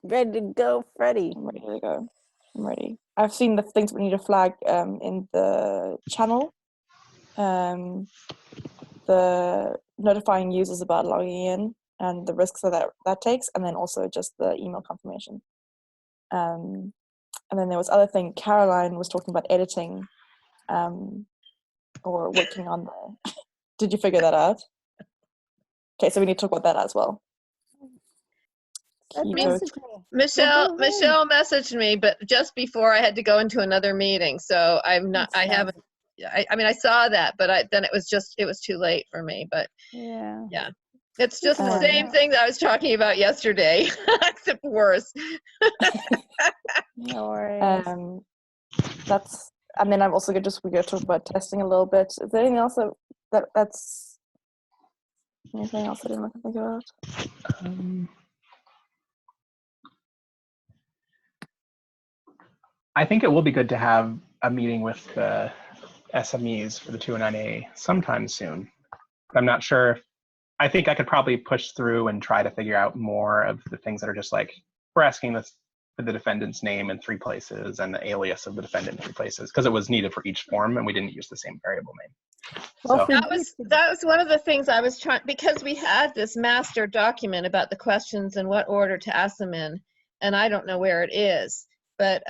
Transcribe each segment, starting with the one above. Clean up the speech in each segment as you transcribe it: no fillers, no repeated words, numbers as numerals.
Ready to go, Freddie. I'm ready to go. I'm ready. I've seen the things we need to flag in the channel. The notifying users about logging in and the risks that takes, and then also just the email confirmation. And then there was other thing. Caroline was talking about editing, or working on the. Did you figure that out? Okay, so we need to talk about that as well. Michelle messaged me, but just before I had to go into another meeting, so I'm not. I haven't. I mean, I saw that, but then it was too late for me. But yeah, it's just the same thing that I was talking about yesterday, except worse. No worries. And then I'm also we're gonna talk about testing a little bit. Is there anything else that's anything else I didn't think about? I think it will be good to have a meeting with the SMEs for the 209A sometime soon. I'm not sure. I think I could probably push through and try to figure out more of the things that are just like, we're asking this for the defendant's name in 3 places and the alias of the defendant in 3 places, because it was needed for each form and we didn't use the same variable name. Well, so that was one of the things I was trying, because we had this master document about the questions and what order to ask them in, and I don't know where it is, but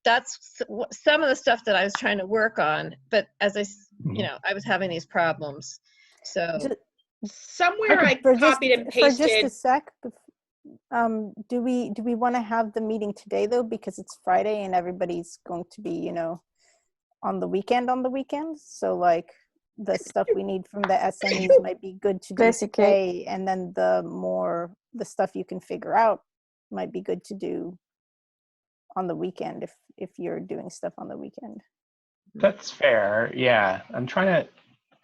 that's some of the stuff that I was trying to work on, but as I, I was having these problems. So somewhere I copied and pasted. For just a sec, do we want to have the meeting today though, because it's Friday and everybody's going to be, on the weekend so like the stuff we need from the SMEs might be good to do today, and then the stuff you can figure out might be good to do on the weekend if you're doing stuff on the weekend. That's fair. Yeah, I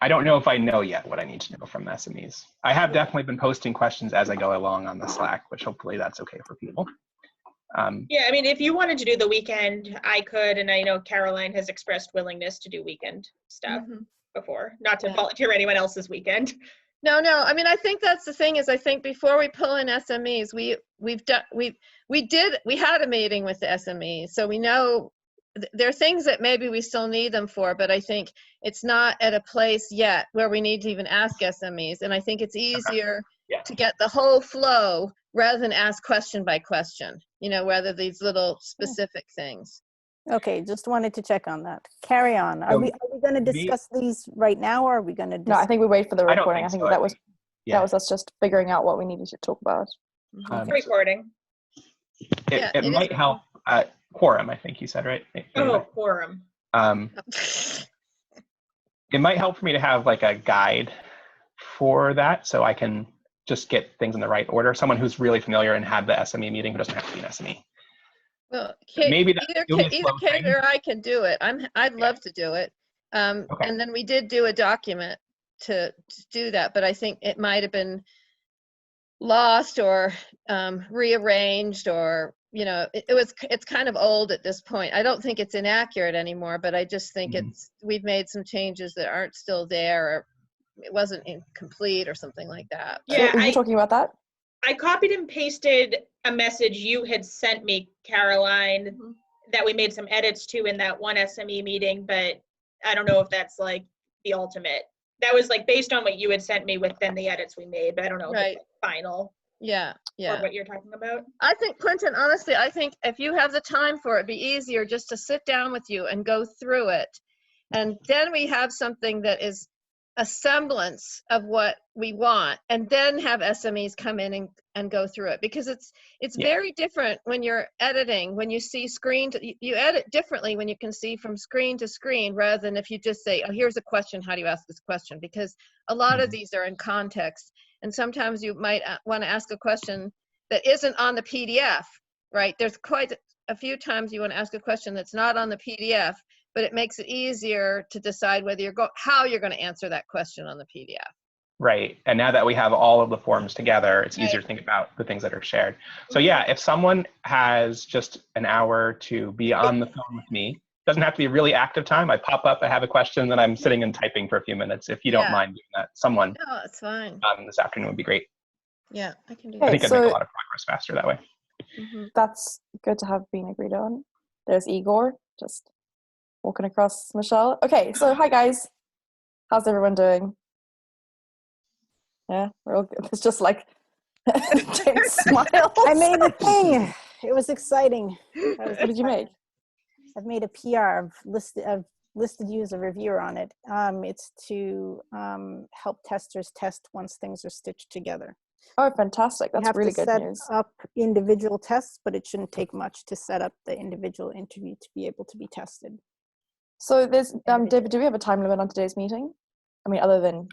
don't know if I know yet what I need to know from the SMEs. I have definitely been posting questions as I go along on the Slack, which hopefully that's okay for people. Yeah, I mean, if you wanted to do the weekend, I could, and I know Caroline has expressed willingness to do weekend stuff before, not to volunteer anyone else's weekend. No, I mean, I think that's the thing, is I think before we pull in SMEs, we had a meeting with the SMEs, so we know there are things that maybe we still need them for, but I think it's not at a place yet where we need to even ask SMEs, and I think it's easier to get the whole flow rather than ask question by question, rather these little specific things. Okay, just wanted to check on that. Carry on. Are we going to discuss these right now, or are we going to? No, I think we wait for the recording. I think that was us just figuring out what we needed to talk about. Recording. It might help. Quorum, I think you said, right? Quorum. It might help for me to have like a guide for that, so I can just get things in the right order. Someone who's really familiar and had the SME meeting, who doesn't have to be an SME. Well, maybe either Kate or I can do it. I'd love to do it. And then we did do a document to do that, but I think it might have been lost or rearranged, or it's kind of old at this point. I don't think it's inaccurate anymore, but I just think we've made some changes that aren't still there, or it wasn't incomplete or something like that. Yeah, are you talking about that? I copied and pasted a message you had sent me, Caroline, that we made some edits to in that one SME meeting, but I don't know if that's like the ultimate. That was like based on what you had sent me with then the edits we made, but I don't know if it's like final. Yeah. Or what you're talking about. I think, Clinton, honestly, I think if you have the time for it, it'd be easier just to sit down with you and go through it. And then we have something that is a semblance of what we want, and then have SMEs come in and go through it, because it's very different when you're editing, when you see you edit differently when you can see from screen to screen, rather than if you just say, oh, here's a question, how do you ask this question? Because a lot of these are in context, and sometimes you might want to ask a question that isn't on the PDF, right? There's quite a few times you want to ask a question that's not on the PDF, but it makes it easier to decide whether how you're going to answer that question on the PDF. Right. And now that we have all of the forms together, it's easier to think about the things that are shared. So yeah, if someone has just an hour to be on the phone with me, doesn't have to be really active time. I pop up, I have a question, then I'm sitting and typing for a few minutes. If you don't mind doing that, someone it's fine. This afternoon would be great. Yeah, I can do that. I think I'd make a lot of progress faster that way. That's good to have been agreed on. There's Igor, just walking across Michelle. Okay, so hi guys. How's everyone doing? Yeah, we're all good. It's just like James smile. I made the thing. It was exciting. What did you make? I've made a PR. I've listed you as a reviewer on it. It's to help testers test once things are stitched together. Oh, fantastic. You That's have really to good set news. up individual tests, but it shouldn't take much to set up the individual interview to be able to be tested. So there's, David, do we have a time limit on today's meeting? I mean, other than...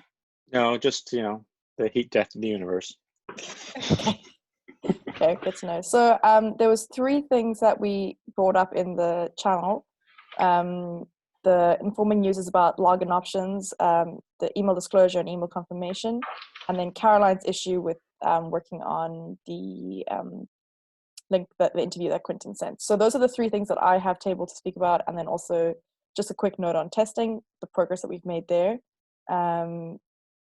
No, just, the heat death of the universe. Okay, good to know. So there was 3 things that we brought up in the channel. The informing users about login options, the email disclosure and email confirmation, and then Caroline's issue with working on the link, the interview that Quentin sent. So those are the 3 things that I have tabled to speak about, and then also just a quick note on testing, the progress that we've made there. And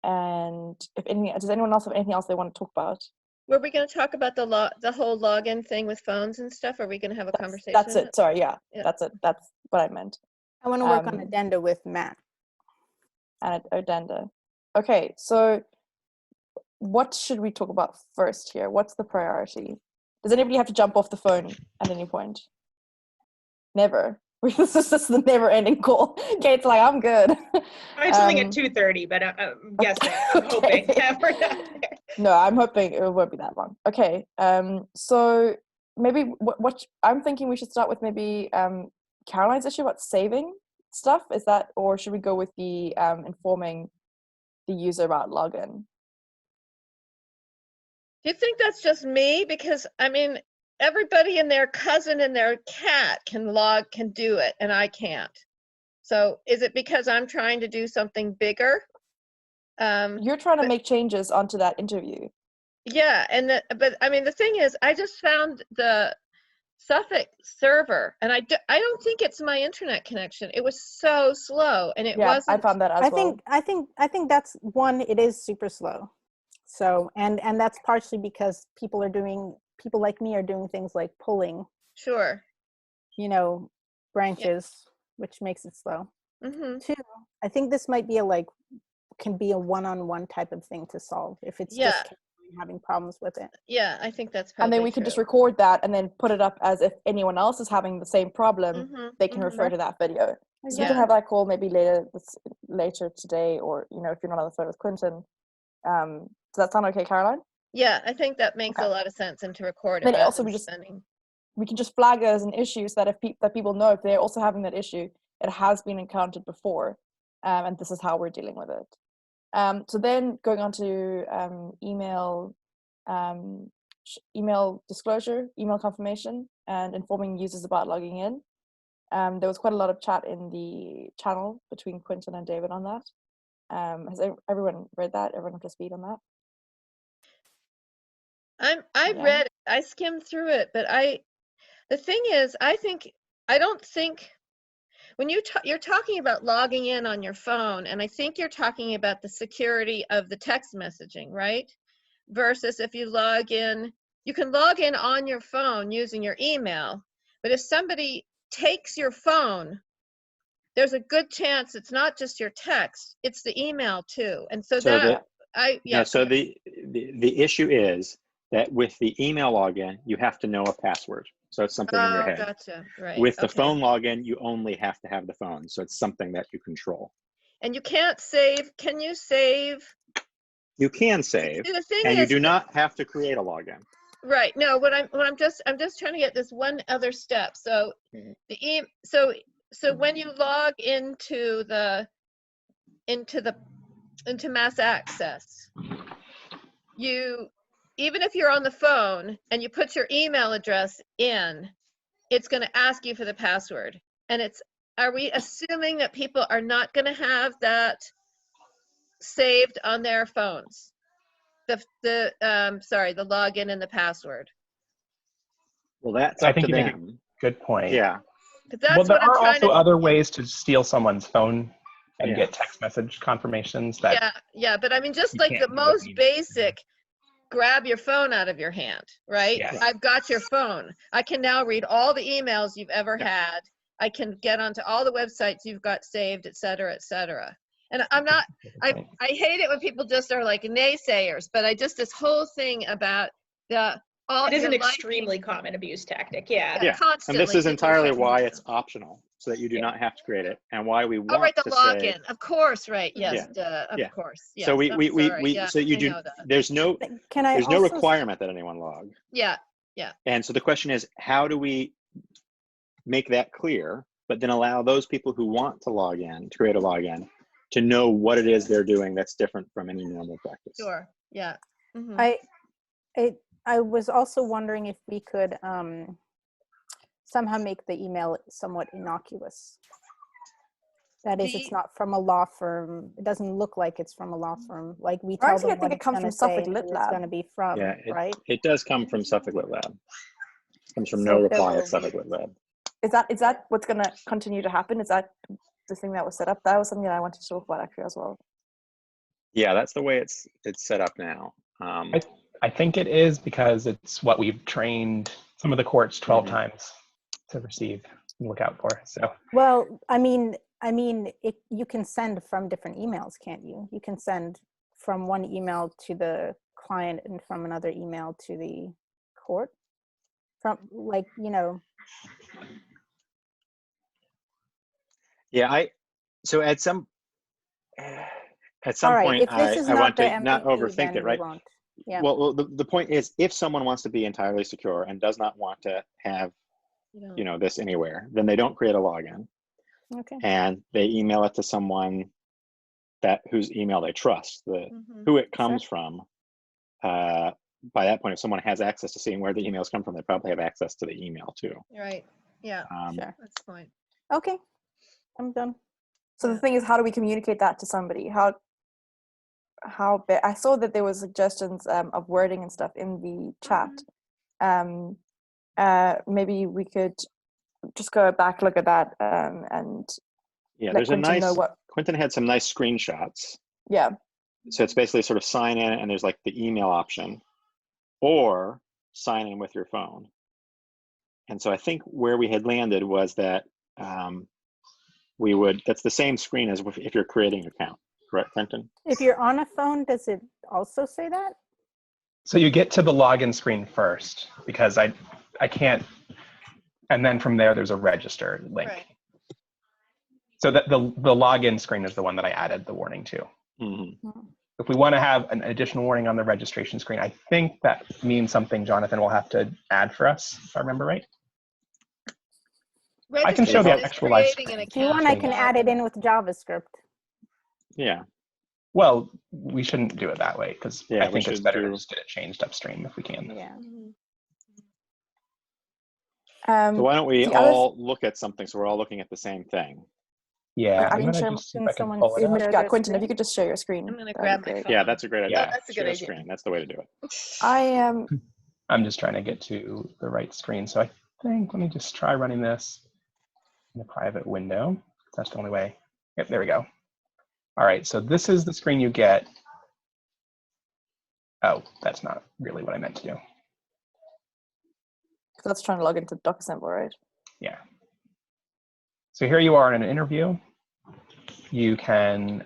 if anything, does anyone else have anything else they want to talk about? Were we going to talk about the whole login thing with phones and stuff? Are we going to have a conversation? That's on it. Sorry, yeah, Yeah. that's it. That's what I meant. I want to work on addenda with Matt. And addenda. Okay, so what should we talk about first here? What's the priority? Does anybody have to jump off the phone at any point? Never. This is just the never-ending call. Kate's like, I'm good. I have something at 2:30, but I'm guessing, I'm hoping that we're not there. No, I'm hoping it won't be that long. Okay, so maybe what I'm thinking we should start with maybe Caroline's issue about saving stuff. Is that, or should we go with the informing the user about login? Do you think that's just me? Because I mean, everybody and their cousin and their cat can do it, and I can't. So is it because I'm trying to do something bigger? You're trying to make changes onto that interview. Yeah, but I mean, the thing is, I just found the Suffolk server, and I don't think it's my internet connection. It was so slow, and it wasn't. I found that as well. I think that's one. It is super slow. So and that's partially because people like me are doing things like pulling. Sure. Branches, which makes it slow. Mm-hmm. 2, I think this might be can be a one-on-one type of thing to solve if it's just having problems with it. Yeah, I think that's probably and then we can just record that and then put it up as if anyone else is having the same problem, they can refer to that video. So we can have that call maybe later today, or if you're not on the phone with Quentin. Does that sound okay, Caroline? Yeah, I think that makes a lot of sense, and to record it. Then also we can just flag it as an issue so that that people know if they're also having that issue, it has been encountered before, and this is how we're dealing with it. So then going on to email disclosure, email confirmation, and informing users about logging in. There was quite a lot of chat in the channel between Quentin and David on that. Has everyone read that? Everyone up to speed on that? I skimmed through it, but the thing is, I don't think when you're talking about logging in on your phone, and I think you're talking about the security of the text messaging, right? Versus if you log in, you can log in on your phone using your email, but if somebody takes your phone, there's a good chance it's not just your text, it's the email too. And so the issue is that with the email login, you have to know a password. So it's something in your head. Gotcha. Right. With the phone login, you only have to have the phone. So it's something that you control. And you can't save. Can you save? You can save, and you do not have to create a login. Right. No, I'm just trying to get this one other step. So so when you log into Mass Access, even if you're on the phone and you put your email address in, it's going to ask you for the password. And are we assuming that people are not going to have that saved on their phones? The login and the password. Well, that's I up think to you make them. a good point. Yeah. That's there are also other ways to steal someone's phone and Yeah. get text message confirmations. That yeah, but I mean, just you like can't the do with most email. basic, grab your phone out of your hand, right? Yes. I've got your phone. I can now read all the emails you've ever had. I can get onto all the websites you've got saved, et cetera, et cetera. And I'm not, I hate it when people just are like naysayers, but this whole thing about all It is your an life- extremely common abuse tactic. Yeah. Yeah, and constantly this is people entirely say- why it's optional, so that you do not have to create it, and why we Oh, want right, the to login. say. Of course, right. Yes, Yeah. of course. Yes, So we yeah, so you I do. know that. There's no Can I there's no also requirement that anyone log. Yeah, And so the question is, how do we make that clear, but then allow those people who want to log in, to create a login, to know what it is they're doing that's different from any normal practice? sure. Yeah. Mhm. I was also wondering if we could somehow make the email somewhat innocuous. That is, it's not from a law firm. It doesn't look like it's from a law firm. Like we tell Actually, I them think what it it's comes going from to say Suffolk and Lit who it's Lab. going to be from, Yeah, right? it does come from Suffolk Lit Lab. It comes from So no there reply will at Suffolk Lit Lab. Is that what's going to continue to happen? Is that the thing that was set up? That was something that I wanted to talk about actually as well. Yeah, that's the way it's set up now. I think it is because it's what we've trained some of the courts 12 Mhm. times to receive and look out for. So Well, I mean, you can send from different emails, can't you? You can send from one email to the client and from another email to the court. From like, Yeah, so at some all right, point, if this is I want not the to not MDU, overthink then it, we right? won't. Yeah. Well, the point is, if someone wants to be entirely secure and does not want to have, this anywhere, then they don't create a login, Okay. and they email it to someone whose email they trust, Mhm. who it comes from. By that point, if someone has access to seeing where the emails come from, they probably have access to the email too. Right. Yeah. Sure. That's the point. Okay. I'm done. So the thing is, how do we communicate that to somebody? How I saw that there was suggestions of wording and stuff in the chat. Maybe we could just go back, look at that, and Yeah, let there's Quentin know what. Quentin had some nice screenshots. Yeah. So it's basically sort of sign in, and there's like the email option, or sign in with your phone. And so I think where we had landed was that that's the same screen as if you're creating an account, correct, Quentin? If you're on a phone, does it also say that? So you get to the login screen first, because I can't, and then from there's a register link. Right. So that the login screen is the one that I added the warning to. Mm-hmm. If we want to have an additional warning on the registration screen, I think that means something Jonathan will have to add for us, if I remember right. I can show the Registration is actual live creating screen. an If you want, account, I can not- add it in with JavaScript. Yeah. Well, we shouldn't do it that way, because Yeah, I we think it's should better to just get it changed upstream if we can. Yeah. So why don't we the other all look at something so we're all looking at the same thing? Yeah, I I'm can gonna share- just see if can I can someone pull it up. share Yeah, their Quentin, if you screen? could just share your screen. I'm going to that'd grab be my great. phone. Yeah, that's a great idea. Yeah. That's a good Share idea. screen. That's the way to do it. I I'm just trying to get to the right screen. So I think, let me just try running this in a private window. That's the only way. Yep, there we go. All right, so this is the screen you get. Oh, that's not really what I meant to do. that's trying to log into DocAssembler, right? Yeah. So here you are in an interview. You can,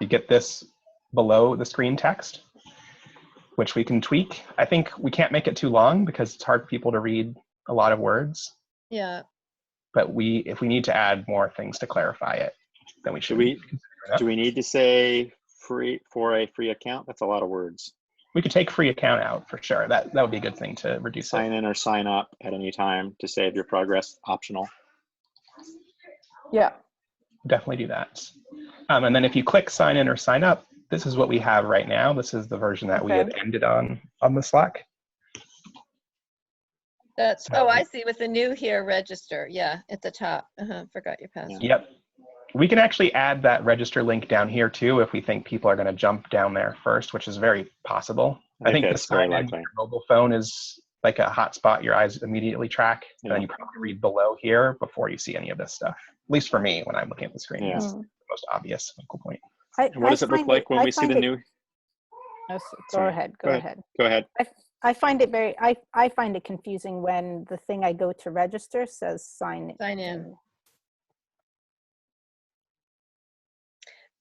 you get this below the screen text, which we can tweak. I think we can't make it too long because it's hard for people to read a lot of words. Yeah. But if we need to add more things to clarify it, then we should. Do we need to say free for a free account? That's a lot of words. We could take free account out for sure. That would be a good thing to reduce Sign in or sign up at any time to save your progress, optional. Yeah. Definitely do that. And then if you click sign in or sign up, this is what we have right now. This is the version that we had ended on the Slack. That's, oh, I see with the new here, register. Yeah, at the top. Forgot your password. Yep. We can actually add that register link down here too if we think people are going to jump down there first, which is very possible. I think the it's very sign in likely. your mobile phone is like a hotspot your eyes immediately track. And then you probably read below here before you see any of this stuff. At least for me, when I'm looking at the screen, it's the most obvious focal point. And what does it look like when we see the new? Go Sorry. ahead. Go ahead. Go ahead. I find it I find it confusing when the thing I go to register says sign in.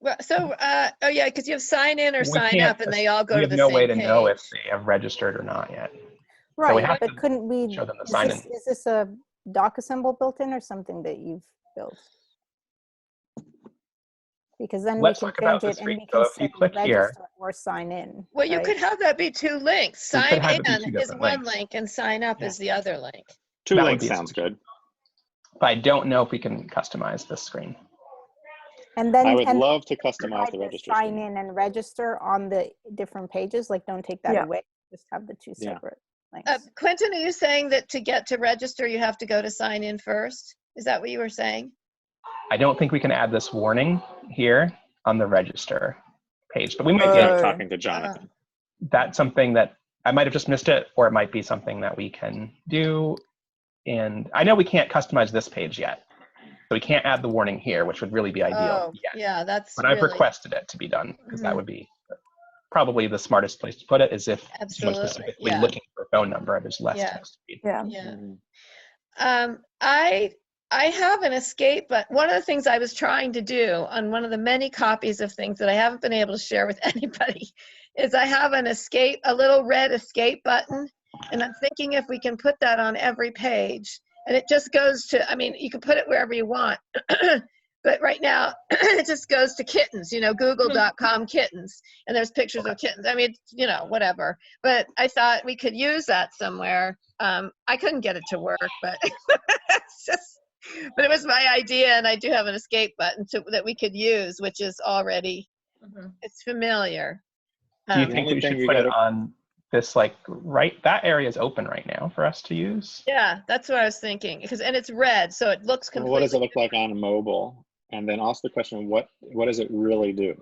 Well, so, oh yeah, because you have sign in or We sign can't up, and they all go we to have the no same way to know if page. they have registered or not yet. Right, So we have but to couldn't we, show them the sign in. is this a doc assemble built in or something that you've built? Because then Let's we talk can about change the it and screen. we So can if you say click here, register or sign in. Well, you right? could have that be two links. We could Sign have it be in two is different one links. link and sign up is the other link. Two That would links be a sounds solution. good. But I don't know if we can customize this screen. And then I would and love to customize provide the register sign screen. in and register on the different pages. Like, don't take that Yeah. away. Just have the two Yeah. separate links. Quentin, are you saying that to get to register, you have to go to sign in first? Is that what you were saying? I don't think we can add this warning here on the register page, but we might It's be not able to. talking to Jonathan. That's something that I might have just missed it, or it might be something that we can do. And I know we can't customize this page yet. So we can't add the warning here, which would really be ideal. Oh, yeah, that's But I've really, requested it to be done because that Mhm. would be probably the smartest place to put it, is if someone's Absolutely, specifically yeah. looking for a phone number, there's less Yeah. text speed. Yeah. yeah. Mhm. I have an escape, but one of the things I was trying to do on one of the many copies of things that I haven't been able to share with anybody is I have an escape, a little red escape button. And I'm thinking if we can put that on every page, and it just goes to, I mean, you can put it wherever you want, but right now it just goes to kittens, google.com kittens, and there's pictures of kittens. I mean, whatever. But I thought we could use that somewhere. I couldn't get it to work, but it's just, but it was my idea, and I do have an escape button that we could use, which is already, it's familiar. Do you The think only we thing should you put it gotta- on this, that area is open right now for us to use? Yeah, that's what I was thinking. And it's red, so it looks Well, completely. what does it look like on mobile? And then also the question, what does it really do?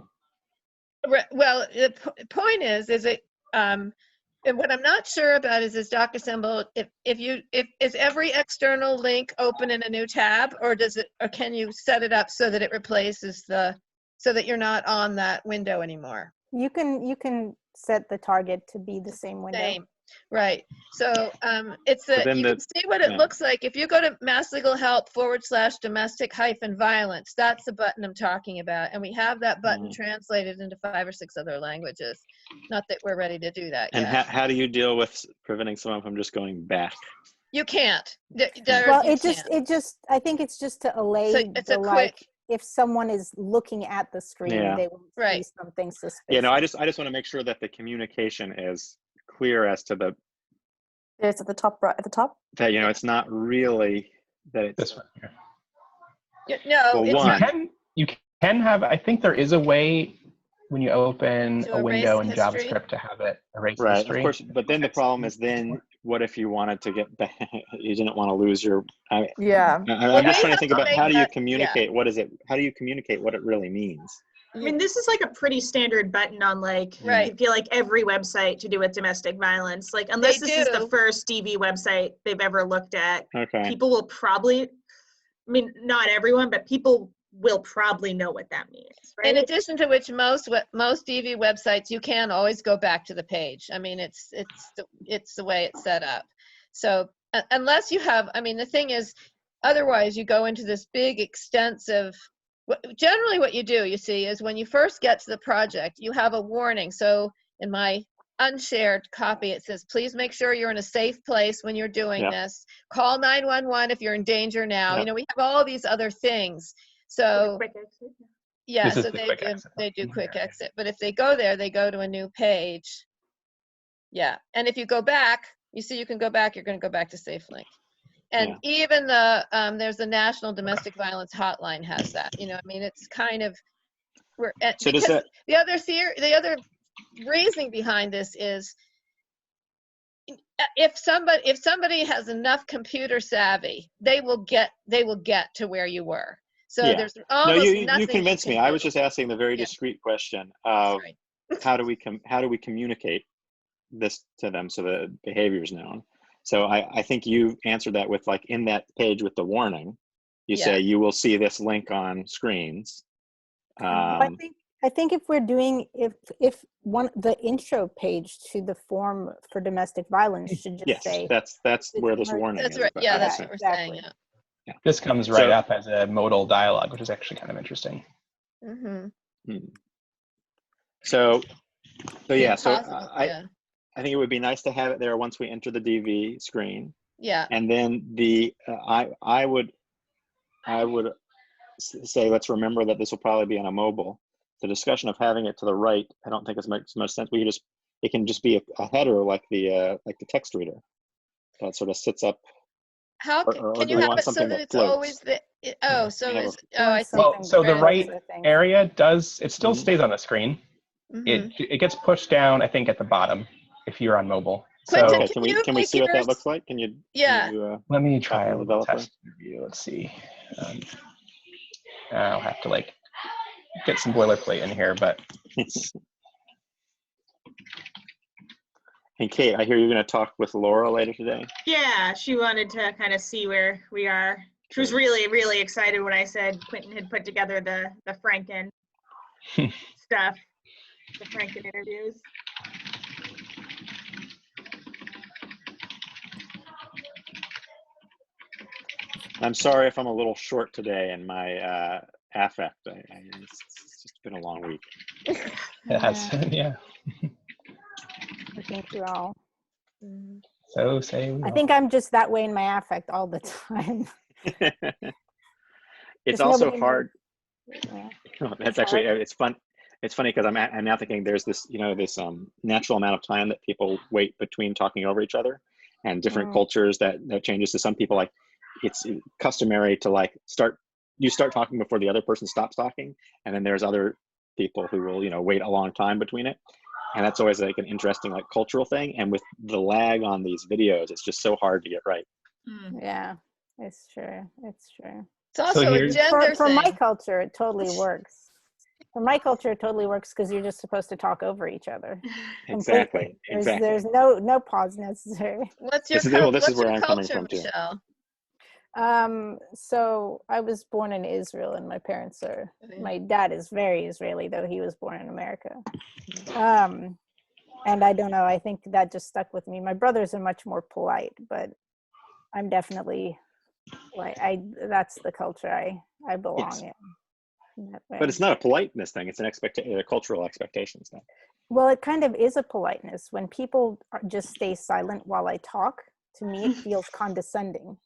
Well, the point is it, and what I'm not sure about is Doc Assemble, if is every external link open in a new tab, or can you set it up so that it replaces so that you're not on that window anymore? You can set the target to be the same window. Same, right. So it's But then you can see what it looks like. If you go to Mass Legal Help /domestic-violence, that's the button I'm talking about. And we have that button translated into 5 or 6 other languages. Not that we're ready to do that And yet. how do you deal with preventing someone from just going back? You can't. Well, I think it's just to allay So it's a quick, if someone is looking at the screen, Yeah. they will Right. see something suspicious. Yeah, no, I just want to make sure that the communication is clear as to It's at the top, right at the top. that it's not really that it's This one here. no, Well, it's one. You can have, I think there is a way when you open To a erase window in history? JavaScript to have it erase right, history. of course. But then the problem is, what if you wanted to get back? You didn't want to lose your. Yeah. I'm just trying to think about how do you make that- communicate? What is it? How do you communicate what it really means? I mean, this is like a pretty standard button on Right. I feel like every website to do with domestic violence. Like, unless this is the do. first DV website they've ever looked at, Okay. people will probably, not everyone, but people will probably know what that means, right? In addition to which, most DV websites, you can always go back to the page. I mean, it's the way it's set up. So unless you have, the thing is, otherwise you go into this big extensive. Generally, what you do, you see, is when you first get to the project, you have a warning. So in my unshared copy, it says, please make sure you're in a safe place when you're doing this. Call 911 if you're in danger now. Yep. We have all these other things. So Quick exit. yeah, This is so the they quick do, exit they do button quick here. exit. But if they go there, they go to a new page. Yeah, and if you go back, you see you can go back, you're going to go back to SafeLink. And even there's the National Domestic Violence Hotline has that. It's kind of, So because does that? the other reasoning behind this is, if somebody has enough computer savvy, they will get to where you were. So Yeah. there's No, almost you nothing convinced me. can I do. was just asking the very discreet question of Right. how do we communicate this to them so the behavior is known. So I think you answered that with, like, in that page with the warning, you say you will see this link on screens. I I think if we're doing, if the intro page to the form for domestic violence should just Yes, say, that's where this Disclaimer. warning That's is. right. about. Yeah, Yeah, that's what we're saying. exactly. Yeah. This comes right So- up as a modal dialogue, which is actually kind of interesting. Mm-hmm. So yeah, so Possible, I think it would be nice to have it there once we enter the DV screen, yeah. and then I would say let's remember that this will probably be on a mobile. The discussion of having it to the right, I don't think it makes much sense. It can just be a header like the text reader that sort of sits up. How or can do you we have want it so something that that it's floats? always the? Oh, so I have is I I want see. Well, so the something right I think. area it still Mhm. stays on the screen. Mhm. It gets pushed down, I think, at the bottom if you're on mobile. Quentin, So Okay, can can you we make see what that yours- looks like? Can you? Yeah. Can you, let me try Talking a to the little developer? test review. Let's see. I'll have to like get some boilerplate in here, but And Kate, I hear you're going to talk with Laura later today. Yeah, she wanted to kind of see where we are. She was really, really excited when I said Quentin had put together the Franken stuff, the Franken interviews. I'm sorry if I'm a little short today in my affect. It's just been a long week. it has, yeah. I think we're all. So say we I all. think I'm just that way in my affect all the time. It's Just also nobody hard. Yeah. That's It's actually hard. it's fun. It's funny because I'm now thinking there's this this natural amount of time that people wait between talking over each other, and different cultures that changes. To some people, like it's customary to like start talking before the other person stops talking, and then there's other people who will wait a long time between it, and that's always like an interesting like cultural thing. And with the lag on these videos, it's just so hard to get right. Yeah, it's true. It's true. It's also a here's- gender For thing. my culture, it totally works. For my culture, it totally works because you're just supposed to talk over each other. Exactly. Completely. There's no pause necessary. What's your This is what's where your I'm coming culture, from, too. Michelle? So I was born in Israel, and my parents are. My dad is very Israeli, though he was born in America. And I don't know. I think that just stuck with me. My brothers are much more polite, but I'm definitely like that's the culture I belong Yes. in that way. But it's not a politeness thing. It's a cultural expectations thing. Well, it kind of is a politeness. When people just stay silent while I talk, to me, it feels condescending.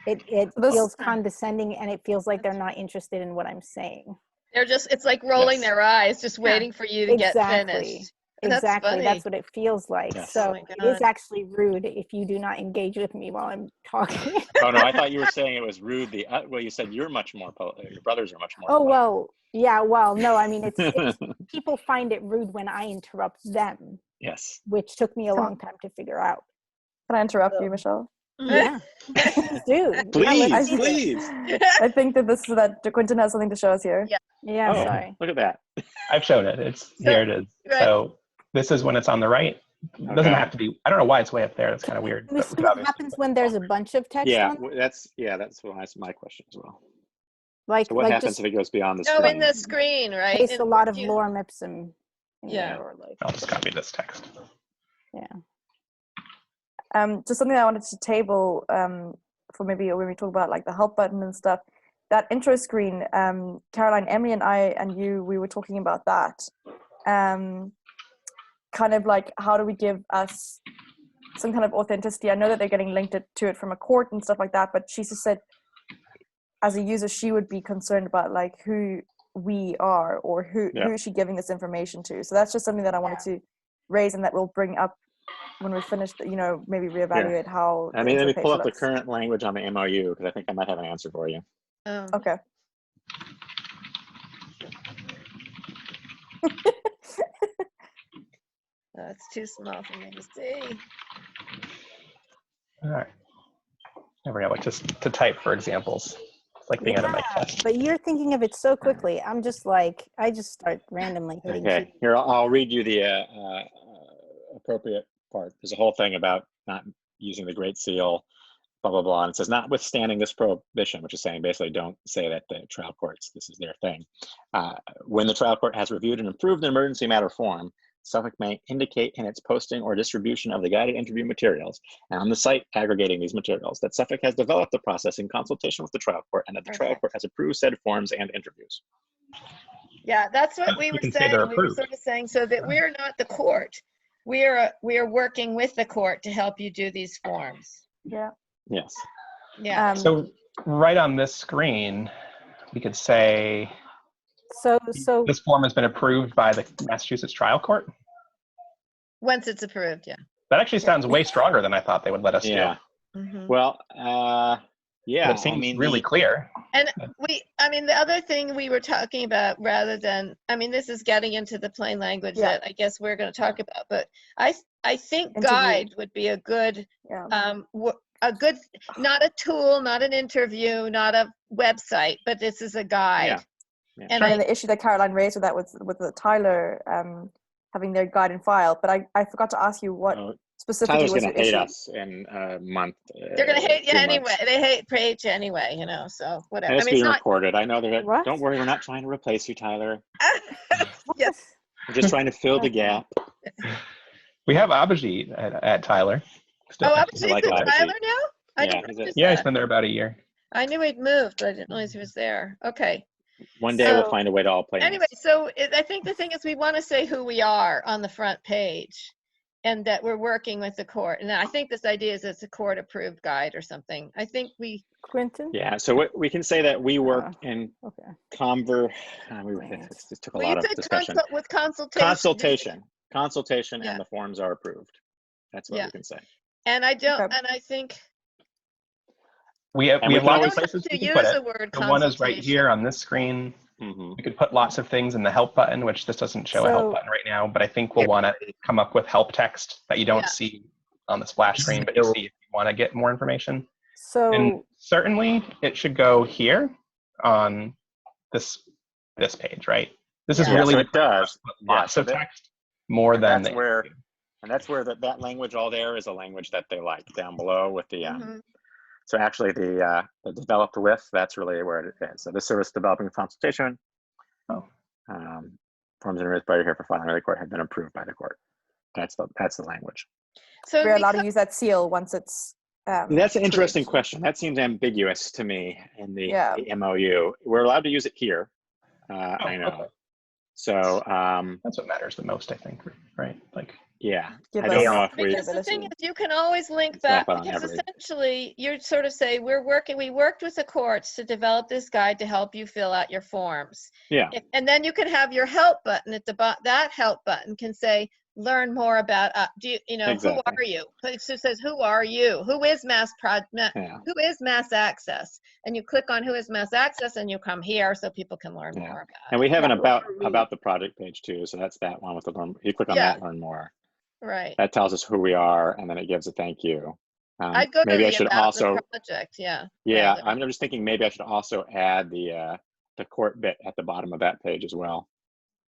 It feels condescending, and it feels like they're not interested in what I'm saying. They're just, it's like rolling Yes. their eyes, just waiting for you to get finished. That's Exactly. funny. That's what it feels like. Yes. So Oh my it is God. actually rude if you do not engage with me while I'm talking. Oh no, I thought you were saying it was rude. Well, you said you're much more. Your brothers are much more. Oh, polite. well, yeah. Well, no, I mean, it's people find it rude when I interrupt them, Yes. which took me a long time to figure out. Can I interrupt you, Michelle? Yeah. Dude. Please, do it. please. I think that Quentin has something to show us here. Yeah. Yeah, Oh, sorry. look at that. I've shown it. Here it is. Right. So this is when it's on the right. It doesn't Okay. have to be. I don't know why it's way up there. That's kind of weird. Can we but see could what obviously happens put when it there's a longer. bunch of text Yeah, on? that's my question as well. Like, So what like happens just if it goes beyond the No, screen? in the screen, right? paste a lot of You- lorem ipsum in Yeah. there, or like, I'll just copy this text. Just something I wanted to table for maybe when we talk about like the help button and stuff. That intro screen, Caroline, Emily, and I and you, we were talking about that. Kind of like, how do we give us some kind of authenticity? I know that they're getting linked to it from a court and stuff like that, but she just said, as a user, she would be concerned about like who we are or who is she giving this information to. So that's just something that I wanted to raise, and that we'll bring up when we finish, maybe reevaluate how. Let me pull up the current language on the MOU because I think I might have an answer for you. Oh. Okay. It's too small for me to see. All right. There we go. Like just to type for examples. It's like being at a mic test. but you're thinking of it so quickly. I'm just like, I just start randomly hitting. Okay, here I'll read you the appropriate part. There's a whole thing about not using the Great Seal, blah, blah, blah. And it says, notwithstanding this prohibition, which is saying basically don't say that the trial courts, this is their thing. When the trial court has reviewed and approved an emergency matter form, Suffolk may indicate in its posting or distribution of the guided interview materials and on the site aggregating these materials that Suffolk has developed the process in consultation with the trial court and that the trial court has approved said forms and interviews. Yeah, that's what we You were can say saying. they're We were approved. sort of saying so that we're not the court. We are working with the court to help you do these forms. Yeah. Yes. Yeah. So right on this screen, we could say So this form has been approved by the Massachusetts trial court. Once it's approved, yeah. That actually sounds way stronger than I thought they would let us Yeah. do. Mhm. Well, yeah. It seems I mean, really clear. And the other thing we were talking about, rather than, this is getting into the plain language Yeah. that I guess we're going to talk about, but I think Interview. guide would be a good, Yeah. not a tool, not an interview, not a website, but this is a guide. Yeah. And And the issue that Caroline raised with that with the Tyler having their guide and file, but I forgot to ask you what specifically Tyler's was going your to hate issue. us in a month. they're going to hate you 3 anyway. months. They hate Paige anyway, so whatever. And it's It's being not. recorded. I know that. What? Don't worry, we're not trying to replace you, Tyler. Yes. We're just trying to fill the gap. We have Abhijit at Tyler. Still. Oh, I Abhijit's like in Abhijit. Tyler now? I Yeah, didn't he's realize Yeah, he's that. been there about a year. I knew he'd moved, but I didn't realize he was there. Okay. One day we'll So, find a way to all play. Anyway, so I think the thing is we want to say who we are on the front page and that we're working with the court. And I think this idea is it's a court approved guide or something. I think we, Quentin? Yeah, so we can say that we work in Okay. this took a well, lot you of said discussion. with consultation. Consultation, Yeah. and the forms are approved. That's what Yeah. we can say. And I don't, Okay. and I think We have And we can lots we of don't have places to we can put use it. the word The one is right consultation. here on this screen. Mhm. We could put lots of things in the help button, which this doesn't show a help So- button right now, but I think we'll want to come up with help text that you don't Yeah. see on the splash screen, but you see if you want to get more information. So And certainly it should go here on this page, right? This is Yeah. really so the it does. put Yeah, lots so of that- text more than That's the where, interview. and that's where that language all there is a language that they like down below with the Mhm. So actually the developed with, that's really where it is. So this service developing consultation. Oh. Forms and arrays by here for filing by the court have been approved by the court. That's the language. So We're allowed because- to use that seal once it's That's an interesting approved. question. That seems ambiguous to me in the, Yeah. the MOU. We're allowed to use it here. I know. Okay. So That's what matters the most, I think, right? Like, yeah, Give I us don't know if we. Because the thing is, you can always link It's not back, on because every- essentially you sort of say, we worked with the courts to develop this guide to help you fill out your forms. Yeah. And then you can have your help button at the bottom. That help button can say, learn more about, who Exactly. are you? It says, who are you? Who is Yeah. who is Mass Access? And you click on who is Mass Access and you come here so people can learn Yeah. more about And it. we have an Yeah. about the project page too. So that's that one with the learn. You click on Yeah. that, learn more. Right. That tells us who we are, and then it gives a thank you. I'd go to maybe I the should about also. the project, yeah. Yeah, rather. I'm just thinking maybe I should also add the court bit at the bottom of that page as well.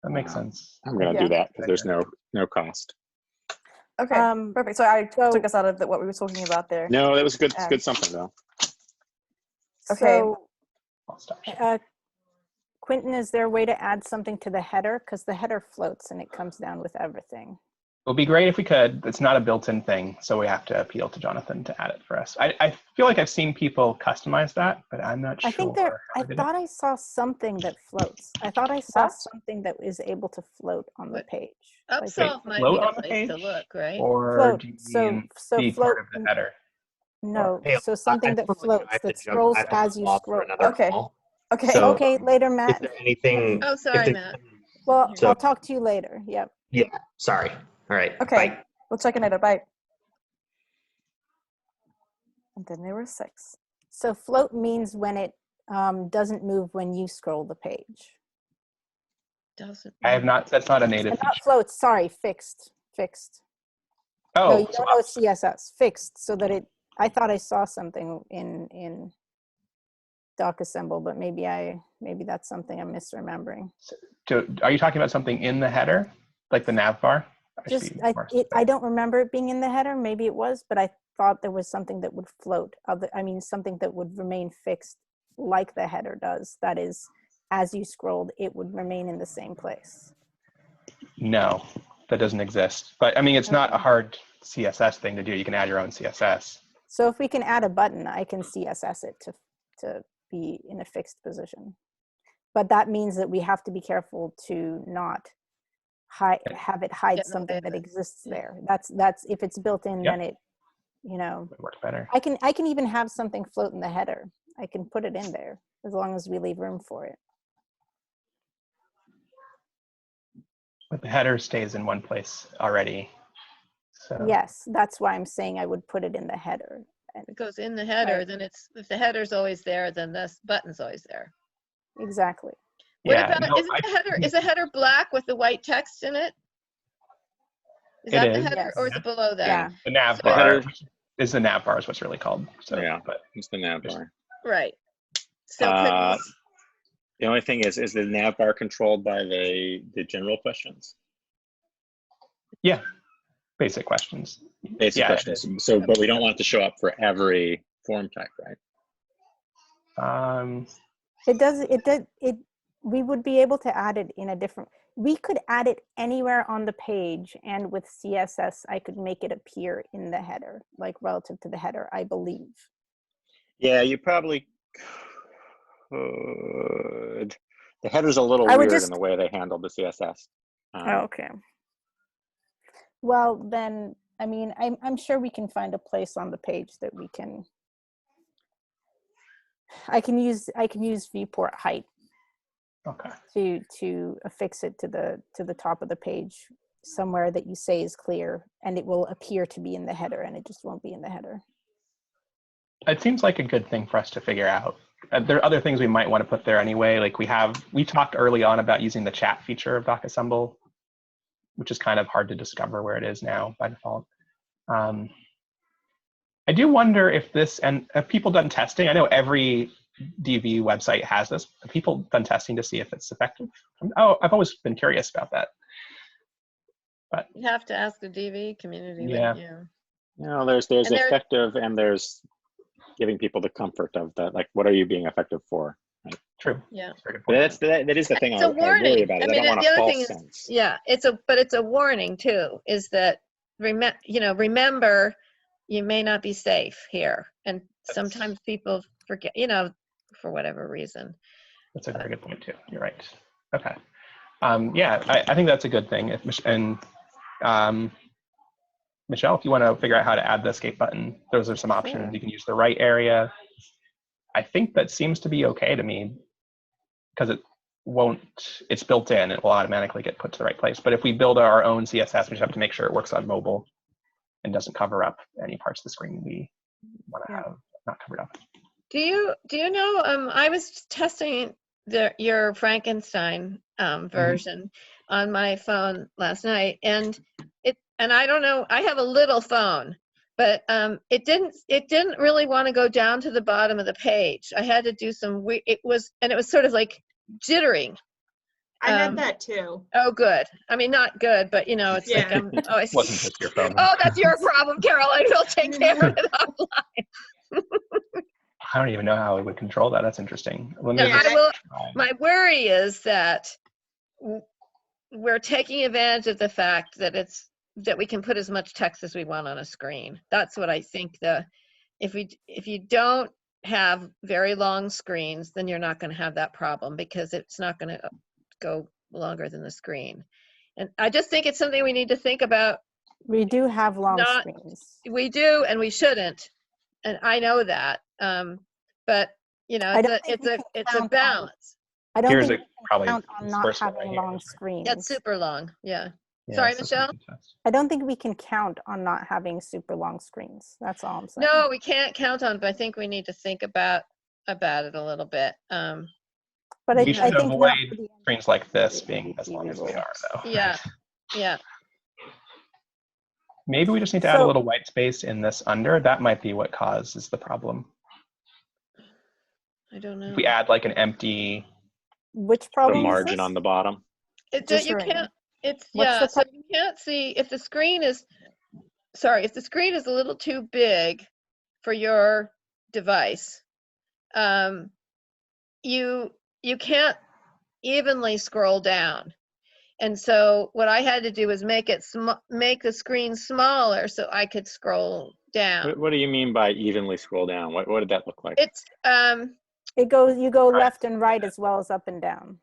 that makes sense. I'm going to Yeah. do that because there's no cost. Okay, Um, perfect. So I so- took us out of what we were talking about there. No, that was good. It's Um, good something though. Okay. So, I'll stop sharing. Quentin, is there a way to add something to the header? Because the header floats and it comes down with everything. It would be great if we could. It's not a built-in thing, so we have to appeal to Jonathan to add it for us. I feel like I've seen people customize that, but I'm not I sure. think I thought I saw something that floats. I thought I saw What? something that is able to float on the What? page. Upsolve might float be the on the place to page? look, right? Or Float. do you So mean so be float. part of the header? No, Hey, so something I that totally floats have to that jump. scrolls I have to as you hop off for scroll. another Okay. call. Okay. So, Okay, later, Is Matt. there anything? Oh, if sorry, there- Matt. Well, So- I'll talk to you later. Yep. Yeah. Sorry. All right. Okay. Bye. We'll check it later. Bye. And then there were 6. So float means when it doesn't move when you scroll the page. Doesn't. I have not. That's not a native And not feature. floats. Sorry, fixed. Oh, No, you so don't know CSS. Fixed, so that it. I thought I saw something in DocAssemble, but maybe that's something I'm misremembering. are you talking about something in the header, like the nav bar? Just, be I, more it, I specific. don't remember it being in the header. Maybe it was, but I thought there was something that would float. Something that would remain fixed like the header does. That is, as you scrolled, it would remain in the same place. No, that doesn't exist. But I mean, it's not a Okay. hard CSS thing to do. You can add your own CSS. So if we can add a button, I can CSS it to be in a fixed position. But that means that we have to be careful to not have it hide Get in the way something of that it. exists Yeah. there. That's if it's built in, Yep. then it, you know, Would work better. I can even have something float in the header. I can put it in there as long as we leave room for it. But the header stays in one place already. So Yes, that's why I'm saying I would put it in the header. If it goes in the header, Right. then if the header's always there, then this button's always there. Exactly. What yeah, about, no, is the header black with the white text in it? Is It that the is. header or is Yes. it below that? Yeah. the nav So- The bar header- is the nav bar is what's really called. So Yeah. but It's the nav bar. Right. So could Uh, we, The only thing is the nav bar controlled by the general questions? yeah, basic questions. Basic Yeah, it questions. So, but we don't want it to show up for every form type, right? We would be able to add it in a different, we could add it anywhere on the page, and with CSS, I could make it appear in the header, like relative to the header, I believe. Yeah, you probably could. The header's a little I would weird just- in the way they handled the CSS. Okay. Well, then, I mean, I'm sure we can find a place on the page that we can, I can use viewport height Okay. to affix it to the top of the page somewhere that you say is clear, and it will appear to be in the header, and it just won't be in the header. It seems like a good thing for us to figure out. There are other things we might want to put there anyway. Like we talked early on about using the chat feature of DocAssemble, which is kind of hard to discover where it is now by default. I do wonder if this, and have people done testing? I know every DV website has this. Have people done testing to see if it's effective? Oh, I've always been curious about that. But you have to ask the DV community. Yeah. You know, there's And there- effective and there's giving people the comfort of that. Like, what are you being effective for? Right? true. Yeah. That's a very good But point. that is the thing It's I a worry warning. about. I I mean, don't want the a other false thing is- sense. Yeah, but it's a warning too, is that remember, you may not be safe here. And sometimes people forget, for whatever reason. That's a very good point too. You're right. Okay. Yeah, I think that's a good thing. Michelle, if you want to figure out how to add the escape button, those are some options. Sure. You can use the right area. I think that seems to be okay to me because it's built in. It will automatically get put to the right place. But if we build our own CSS, we just have to make sure it works on mobile and doesn't cover up any parts of the screen we want to have not covered up. Do you know, I was testing your Frankenstein version on my phone last night, and I don't know, I have a little phone, but it didn't really want to go down to the bottom of the page. I had to do some it was sort of like jittering. I had that too. Oh, good. I mean, not good, but it's like Yeah. It wasn't just your problem. Oh, that's your problem, Caroline. We'll take care of it offline. I don't even know how we would control that. That's interesting. Let me Yeah, just I will. try. My worry is that we're taking advantage of the fact that we can put as much text as we want on a screen. That's what I think. If you don't have very long screens, then you're not going to have that problem because it's not going to go longer than the screen. And I just think it's something we need to think about. We do have long screens. We do, and we shouldn't. And I know that. But it's a balance. I don't Here's think we can probably count on this not first one having right here long is- screens. That's super long. Yeah. Yeah, Sorry, so Michelle? we can test. I don't think we can count on not having super long screens. That's all I'm saying. No, we can't count on, but I think we need to think about it a little bit. But We I should think not avoid for the screens like this the being as long as they rule. are, though. Yeah. Yeah. Maybe we just need to add a So- little white space in this under. That might be what causes the problem. I don't know. If we add like an empty, Which The problem is margin this? on the bottom. You Differing. can't. It's, What's yeah, the so you can't see if the screen is, sorry, if the screen is a little too big for your device, you can't evenly scroll down. And so what I had to do was make the screen smaller so I could scroll down. What do you mean by evenly scroll down? What did that look like? It's you go Right. left and right as well as up and down.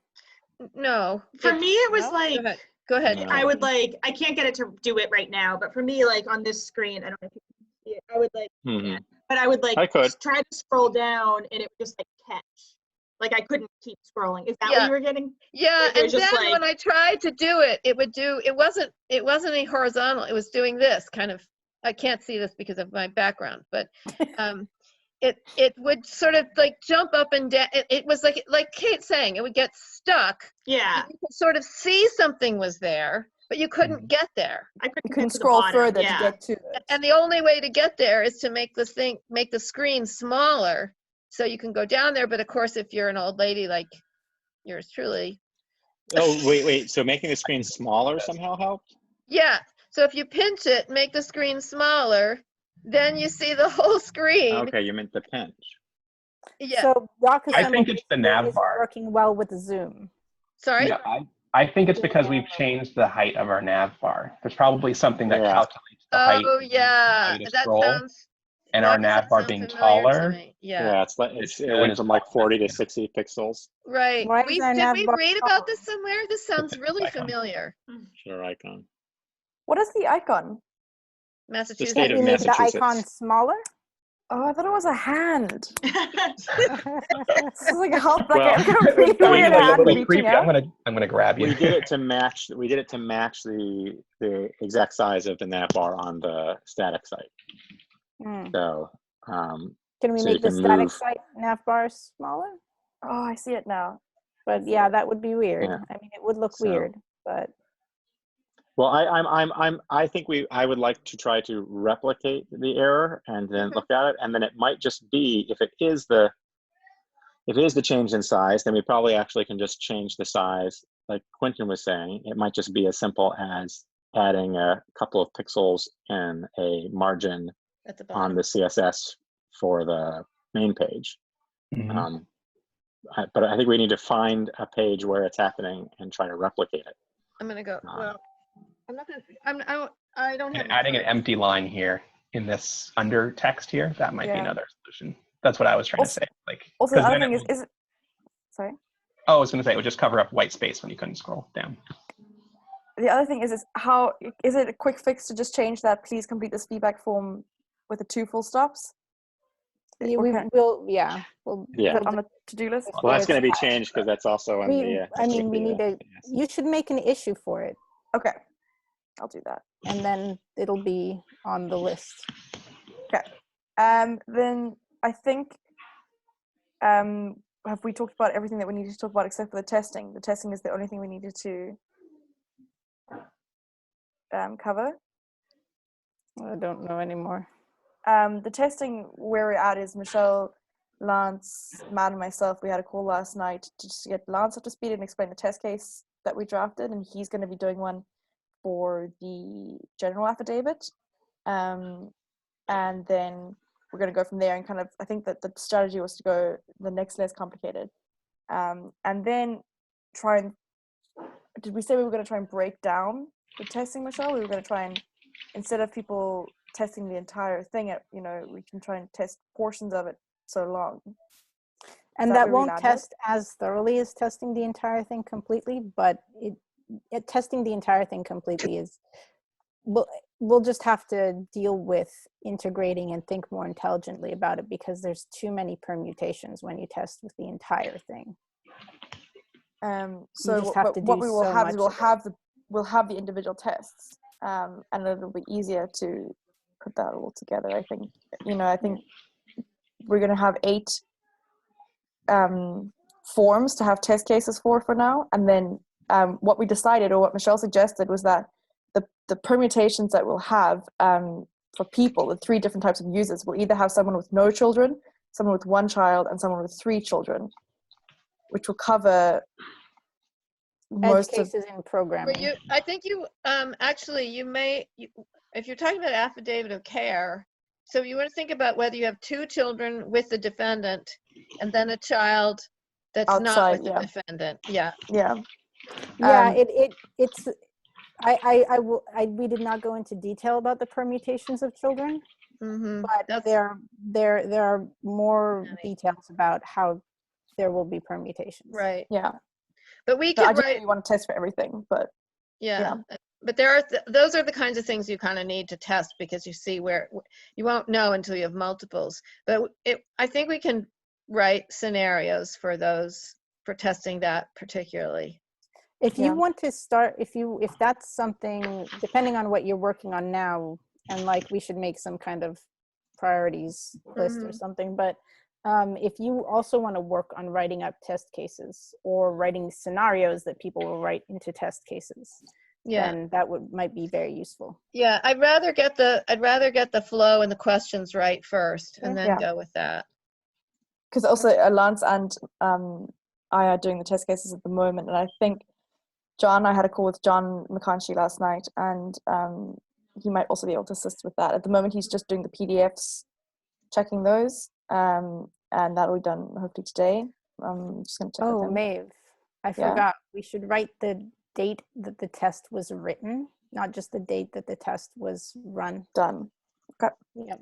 no. For me, it was no? like, Go ahead. No. I would like, I can't get it to do it right now, but for me, like on this screen, I don't know if you can see it, I would like, Mhm. but I would like I could. just try to scroll down and it would just like catch. Like I couldn't keep scrolling. Is that Yeah. what you were getting? Yeah, Like, it and was just then like- when I tried to do it, it wasn't any horizontal. It was doing this kind of. I can't see this because of my background, but it would sort of like jump up and down. It was like Kate's saying, it would get stuck. Yeah, You could sort of see something was there, but you couldn't get there. I couldn't, You get couldn't to the scroll bottom, further yeah. to get to it. And the only way to get there is to make the screen smaller so you can go down there. But of course, if you're an old lady like yours truly, Oh, wait. So making the screen smaller somehow helped? yeah. So if you pinch it, make the screen smaller, then you see the whole screen. Okay, you meant the pinch. Yeah. So Rock I think it's the nav isn't bar. working well with Zoom. Sorry. Yeah, I think it's because we've changed the height of our nav bar. There's probably something that Yeah. calculates the height. Oh of the yeah, way to that scroll, sounds. and why our does nav that bar sound being familiar to taller. me? Yeah, it doing went its from like job. 40 to 60 pixels. Right. Why is our Did nav we bar read taller? about this somewhere? This sounds really Icon. familiar. Sure, icon. What is the icon? Massachusetts. state That of you make the icon Massachusetts. smaller? Oh, I thought it was a hand. This This is like a help, like Well, a completely I mean, weird like a hand little reaching creepy. out. I'm gonna grab you. we did it to match the exact size of the nav bar on the static site. So Can we So you make the can static move- site nav bars smaller? Oh, I see it now. But yeah, that would be weird. Yeah. I mean, it would look So- weird, but well, I think I would like to try to replicate the error and then look at it, and then it might just be if it is the change in size, then we probably actually can just change the size. Like Quentin was saying, it might just be as simple as adding a couple of pixels and a margin At the on bottom. the CSS for the main page. Mhm. But I think we need to find a page where it's happening and try to replicate it. I'm gonna go. Well, I'm not gonna. I don't have. And my adding an phone. empty line here in this under text here, that might be Yeah. another solution. That's what I was trying to say. Like, Also, the 'cause other then thing it is would- sorry. oh, I was going to say it would just cover up white space when you couldn't scroll down. The other thing is how is it a quick fix to just change that? Please complete this feedback form with the 2 full stops. yeah, Okay. we'll Yeah. On the to-do list. Well, that's it's going to be changed because that's also on the. I mean, we need to. You should make an issue for it, Okay, I'll do that. and then it'll be on the list. Okay. Then I think have we talked about everything that we needed to talk about except for the testing? The testing is the only thing we needed to cover. I don't know anymore. The testing where we're at is Michelle, Lance, Matt, and myself. We had a call last night to just get Lance up to speed and explain the test case that we drafted, and he's going to be doing one for the general affidavit. And then we're going to go from there and kind of, I think that the strategy was to go the next less complicated. And then try and, did we say we were going to try and break down the testing, Michelle? We were going to try and, instead of people testing the entire thing, we can try and test portions of it so long. And that that where we won't landed? test as thoroughly as testing the entire thing completely, but testing the entire thing completely is, we'll just have to deal with integrating and think more intelligently about it because there's too many permutations when you test with the entire thing. So just have to what do we will so have is much of it. we'll have the individual tests, and it'll be easier to put that all together. I think I think we're going to have 8 forms to have test cases for now, and then what we decided, or what Michelle suggested, was that the permutations that we'll have for people, the 3 different types of users, will either have someone with no children, someone with 1 child, and someone with 3 children, which will cover most of cases in programming. Well, I think you actually if you're talking about affidavit of care, so you want to think about whether you have 2 children with the defendant and then a child that's not Outside, with the defendant. Yeah. yeah. Yeah, it's we did not go into detail about the permutations of children, Mm-hmm. but there are more details about how there will be permutations. Right. Yeah. But we So I could just write. really want to test for everything, but Yeah. But there are those are the kinds of things you kind of need to test, because you see where you won't know until you have multiples. But I think we can write scenarios for those, for testing that particularly. If you want to start, if that's something, depending on what you're working on now, and like we should make some kind of priorities list or something, but if you also want to work on writing up test cases or writing scenarios that people will write into test cases, then that might be very useful. Yeah, I'd rather get the flow and the questions right first, and then go with that. Because also Lance and I are doing the test cases at the moment, and I think I had a call with John McConchie last night, and he might also be able to assist with that. At the moment, he's just doing the PDFs, checking those, and that'll be done hopefully today. I'm just going to check with him. Maeve, I forgot. We should write the date that the test was written, not just the date that the test was run. Done. Okay. Yeah.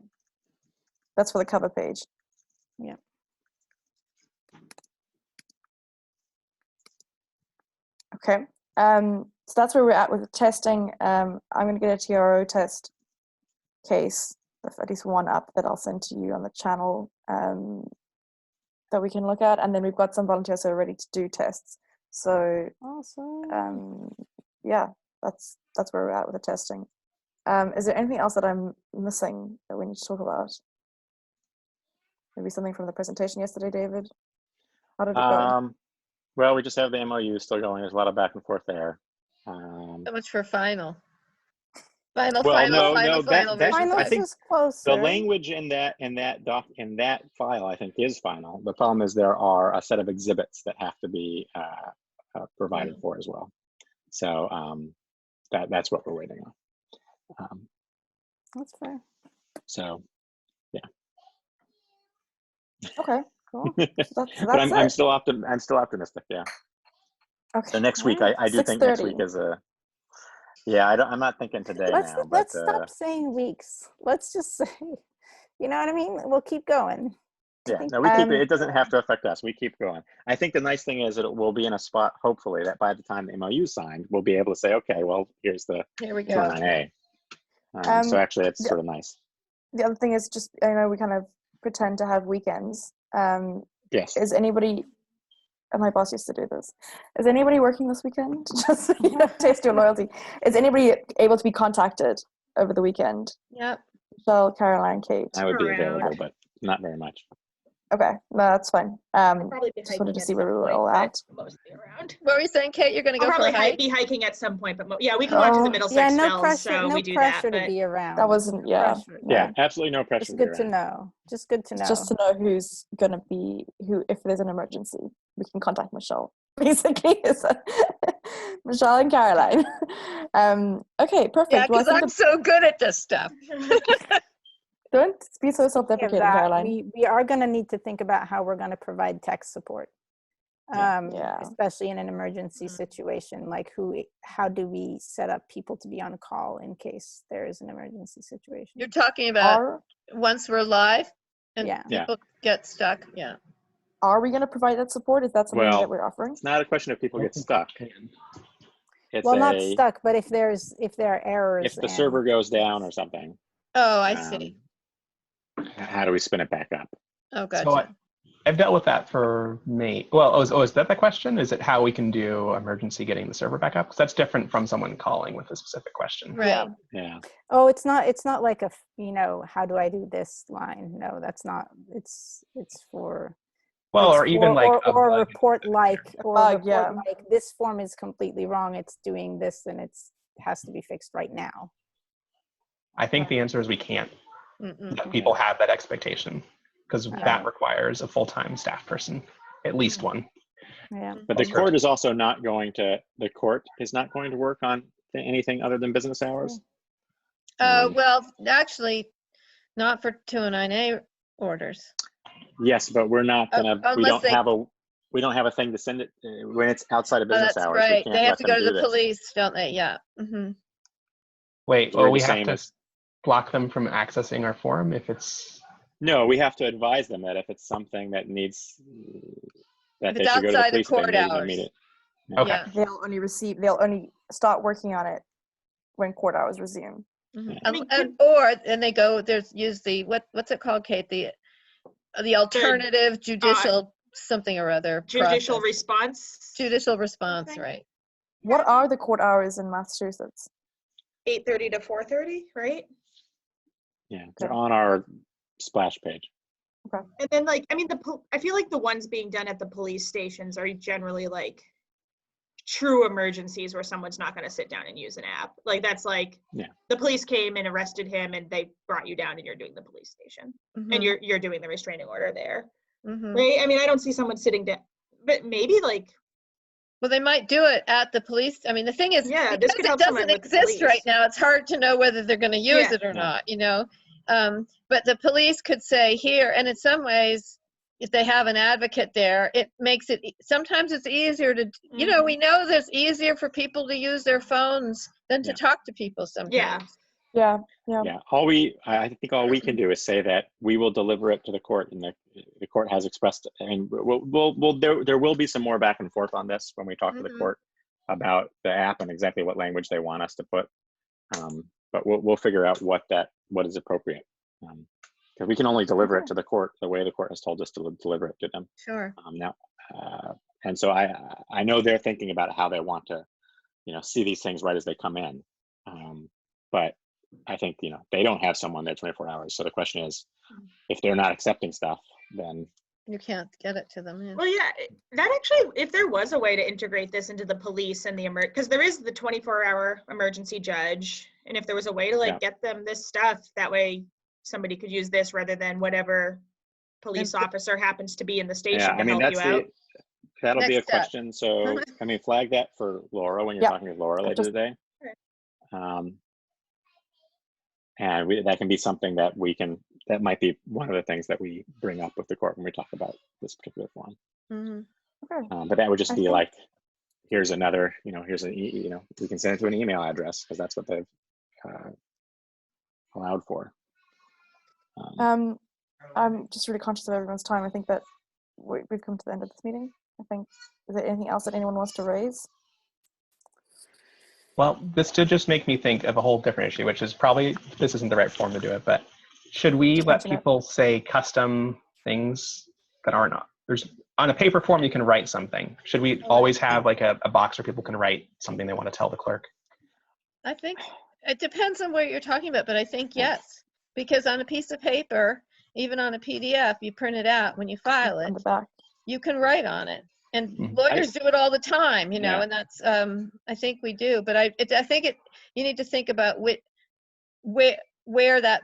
That's for the cover page. Yeah. Okay. So that's where we're at with the testing. I'm going to get a TRO test case, at least one up, that I'll send to you on the channel that we can look at. And then we've got some volunteers who are ready to do tests. So awesome. Yeah, that's where we're at with the testing. Is there anything else that I'm missing that we need to talk about? Maybe something from the presentation yesterday, David? How did it go? Well, we just have the MOU still going. There's a lot of back and forth there. So much for final. Well, Final Final's I think just closer. the language in that file, I think, is final. The problem is there are a set of exhibits that have to be provided for as well. So that's what we're waiting on. That's fair. So, yeah. Okay, cool. So But I'm still optimistic. Yeah. Okay. So next week, I do think next week is a. Yeah, I'm not thinking today now. Let's stop saying weeks. Let's just say, you know what I mean? We'll keep going. Yeah, no, we keep it. It doesn't have to affect us. We keep going. I think the nice thing is that it will be in a spot, hopefully, that by the time the MOU is signed, we'll be able to say, okay, well, here we go. 209A. So actually, it's sort of nice. The other thing is just, I know we kind of pretend to have weekends. Yes. Is anybody, and my boss used to do this, is anybody working this weekend? Just taste your loyalty. Is anybody able to be contacted over the weekend? Yep. Michelle, Caroline, Kate. I would be available, but not very much. Okay, no, that's fine. Probably be just wanted to hiking see at where we some were point, all but at. mostly around. What were you saying, Kate? You're going to I'll go for probably a hike? be hiking at some point, but yeah, we can watch the Middlesex no Fells, pressure, so no we do pressure that. to be around. That wasn't, No. Yeah, absolutely no pressure. Just good to know. Just good to know. Just to know who's going to be, if there's an emergency, we can contact Michelle. Basically, Michelle and Caroline. Okay, perfect. Yeah, because I'm so good at this stuff. Don't be so self-deprecating, Caroline. We are going to need to think about how we're going to provide tech support, especially in an emergency situation. Like how do we set up people to be on call in case there is an emergency situation? You're talking about once we're live and people get stuck. Yeah. Are we going to provide that support? Is that something that we're offering? It's not a question of people get stuck. Not stuck, but if there are errors. If the server goes down or something. Oh, I see. How do we spin it back up? Oh, gotcha. So I've dealt with that for me. Well, is that the question? Is it how we can do emergency getting the server back up? Because that's different from someone calling with a specific question. Right. Yeah. Oh, it's not like a how do I do this line? No, that's not. It's for. Well, or even like a report like this form is completely wrong. It's doing this and it has to be fixed right now. I think the answer is we can't. That people have that expectation because that requires a full-time staff person, at least one. Yeah. But the Sure. court is also not going to. The court is not going to work on anything other than business hours. Well, actually, not for 209A orders. Yes, but we're not gonna. We Unless they- don't have a thing to send it when it's outside of Oh, business that's hours. right. We They can't have let to them go to do the this. police, don't they? Yeah. Mm-hmm. Wait, We're we the have same to as- block them from accessing our forum if it's. No, we have to advise them that if it's something that needs that If they it's should go to the outside of police, they court need to hours. meet it. Okay. Yeah. They'll only start working on it when court hours resume. Mhm. Yeah. I mean, And they go, use the, what's it called, Kate? The alternative judicial something or other. Judicial process. response. Judicial response, something? right. What are the court hours in Massachusetts? 8:30 to 4:30, right? Yeah, they're on our splash page. And then like, I mean, I feel like the ones being done at the police stations are generally like true emergencies where someone's not going to sit down and use an app. Like that's like, Yeah. the police came and arrested him and they brought you down and you're doing the police station and you're doing the restraining order there. Mhm. Right? I mean, I don't see someone sitting down, but maybe like, Well, they might do it at the police. I mean, the thing is, yeah, this because could it help someone doesn't with the exist right police. now, it's hard to know whether they're going to use Yeah. it or Yeah. not, you know? But the police could say here, and in some ways, if they have an advocate there, it makes it, sometimes it's easier to, you know, we know that it's easier for people to use their phones than to Yeah. talk to people sometimes. Yeah. Yeah, I think all we can do is say that we will deliver it to the court, and the court has expressed. And there will be some more back and forth on this when we talk to the court about the app and exactly what language they want us to put. But we'll figure out what is appropriate. Because we can only deliver it to the court the way the court has told us to deliver it to them. Sure. Now, and so I know they're thinking about how they want to, see these things right as they come in. But I think, they don't have someone there 24 hours. So the question is, if they're not accepting stuff, then You can't get it to them. Yeah. well, yeah, that actually, if there was a way to integrate this into the police and the because there is the 24-hour emergency judge, and if there was a way to like get them this stuff, that way somebody could use this rather than whatever police officer happens to be in the station to help you out. That'll be a Next step. question. So, flag that for Laura when you're talking with Laura later today. And that can be something that that might be one of the things that we bring up with the court when we talk about this particular form. Okay. But that would just be think- like, here's another, here's we can send it to an email address because that's what they've allowed for. I'm just really conscious of everyone's time. I think that we've come to the end of this meeting. Is there anything else that anyone wants to raise? Well, this did just make me think of a whole different issue, which is probably, this isn't the right form to do it, but should we let Mention it. people say custom things that aren't, on a paper form, you can write something. Should we always have like a box where people can write something they want to tell the clerk? I think it depends on what you're talking about, but I think yes, because on a piece of paper, even on a PDF, you print it out when you file it, On the back. you can write on it. And Mhm. lawyers do it all the time, Yeah. and that's, I think we do, but I think you need to think about where that,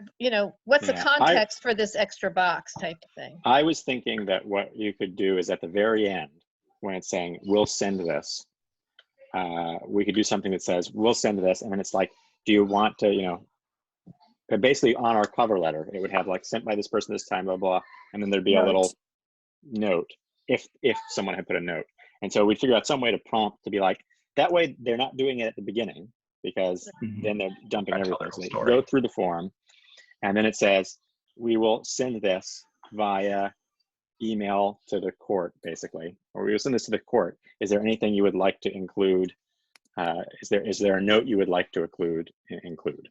what's the Yeah, context for this extra box type of thing. I was thinking that what you could do is at the very end, when it's saying, we'll send this, we could do something that says, we'll send this. And then it's like, do you want to, but basically on our cover letter, it would have like sent by this person this time, blah, blah. And then there'd be a little note if someone had put a note. And so we'd figure out some way to prompt to be like, that way they're not doing it at the beginning because then they're dumping Gotta tell everything. their So whole they story. go through the form and then it says, we will send this via email to the court, basically, or we will send this to the court. Is there anything you would like to include? Is there a note you would like to include?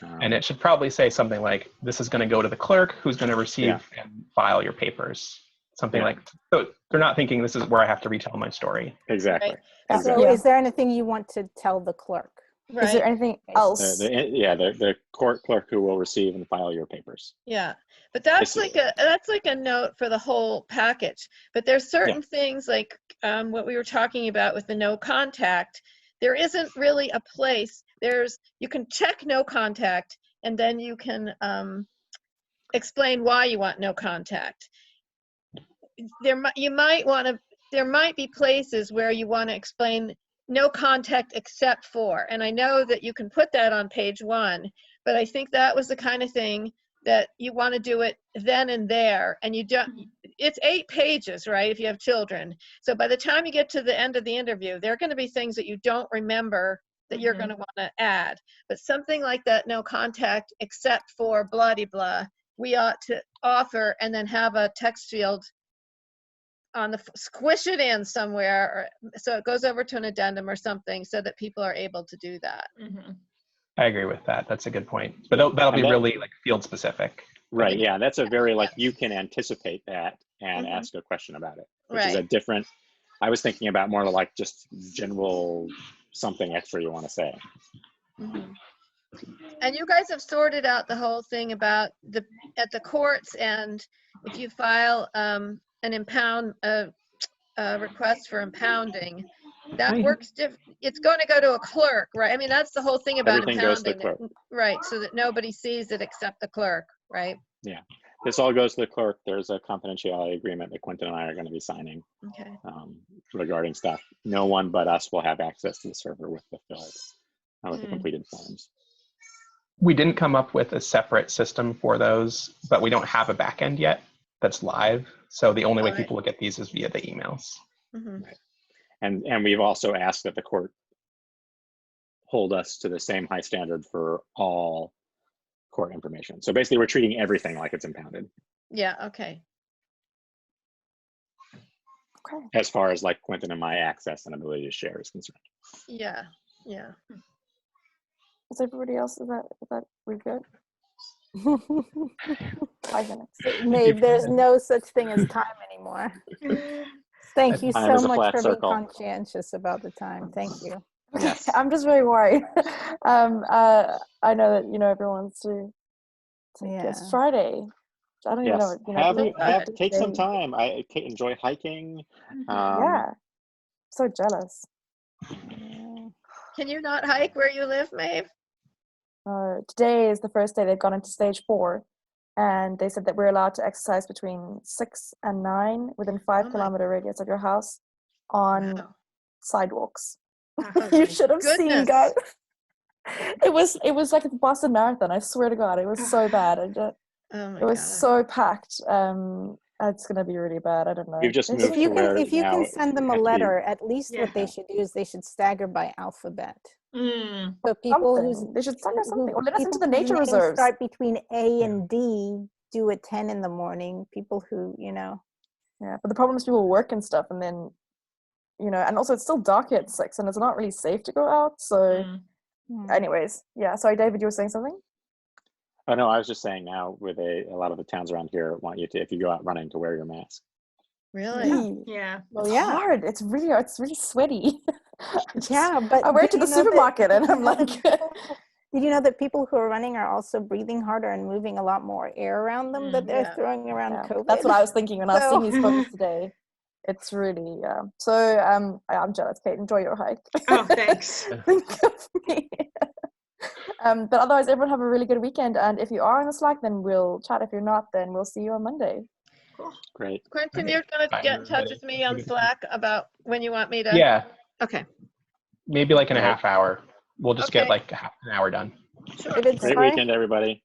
And it should probably say something like, this is going to go to the clerk who's going to receive and file your papers. Something like, so they're not thinking this is where I have to retell my story. Exactly. Right. So is there anything you want to tell the clerk? Right. Is there anything else? The court clerk who will receive and file your papers. Yeah, but that's like a note for the whole package. But there's certain things like what we were talking about with the no contact. There isn't really a place. You can check no contact, and then you can explain why you want no contact. You might want to there might be places where you want to explain no contact except for, and I know that you can put that on page 1, but I think that was the kind of thing that you want to do it then and there, and you don't, it's 8 pages, right, if you have children. So by the time you get to the end of the interview, there are going to be things that you don't remember that you're going to want to add. But something like that, no contact except for blah de blah, we ought to offer, and then have a text field on the, squish it in somewhere, or so it goes over to an addendum or something, so that people are able to do that. I agree with that. That's a good point. But that'll be really like field specific. Right. Yeah. That's a very like, you can anticipate that and ask a question about it, which is a different, I was thinking about more like just general something extra you want to say. And you guys have sorted out the whole thing about at the courts, and if you file an impound request for impounding, that works it's going to go to a clerk, right? I mean, that's the whole thing about Everything goes to the impounding, clerk. right? So that nobody sees it except the clerk, right? Yeah. This all goes to the clerk. There's a confidentiality agreement that Quentin and I are going to be signing regarding stuff. No one but us will have access to the server with the filled, with the completed forms. We didn't come up with a separate system for those, but we don't have a backend yet that's live. So the only way people will get these is via the emails. Right. And we've also asked that the court hold us to the same high standard for all court information. So basically we're treating everything like it's impounded. Yeah, okay. As far as like Quentin and my access and ability to share is concerned. Yeah, yeah. Is everybody else, is that we're good? 5 minutes. Maeve, there's no such thing as time anymore. Thank you Time so is a much flat for circle. being conscientious about the time. Thank you. Yes. I'm just very worried. I know that, you know, everyone's to it's Friday. I don't even know. You know, take some time. I enjoy hiking. Yeah. So jealous. Can you not hike where you live, Maeve? Today is the first day they've gone into stage 4, and they said that we're allowed to exercise between 6 and 9 within 5-kilometer radius of your house on sidewalks. You should have seen, guys. It was like a Boston Marathon. I swear to God, it was so bad. It was so packed. It's gonna be really bad. I don't know. You've just moved If you to can, where if you now can send them a letter, at least Yeah. what they should do is they should stagger by alphabet. Mm. So people whose they should stagger something, or let us into the people whose nature names reserves. start between A and D do at 10 in the morning. People who, you know. Yeah, but the problem is people work and stuff, and then, you know, and also it's still dark at 6, and it's not really safe to go out. So, anyways, yeah. Sorry, David, you were saying something? Oh no, I was just saying now with a lot of the towns around here want you to, if you go out running, to wear your mask. Really? Yeah. Well, it's hard. It's really sweaty. Yeah, but I wear it to the supermarket, and I'm like. Did you know that people who are running are also breathing harder and moving a lot more air around them that they're throwing around COVID? That's what I was thinking when I was seeing these photos today. It's really, So I'm jealous, Kate. Enjoy your hike. Oh, thanks. Think of me. But otherwise, everyone have a really good weekend. And if you are in the Slack, then we'll chat. If you're not, then we'll see you on Monday. Cool. Great. Quentin, you're going to get in touch with me on Slack about when you want me to? Yeah. Okay. Maybe like in a half hour. We'll just get like half an hour done. Sure. Great weekend, everybody.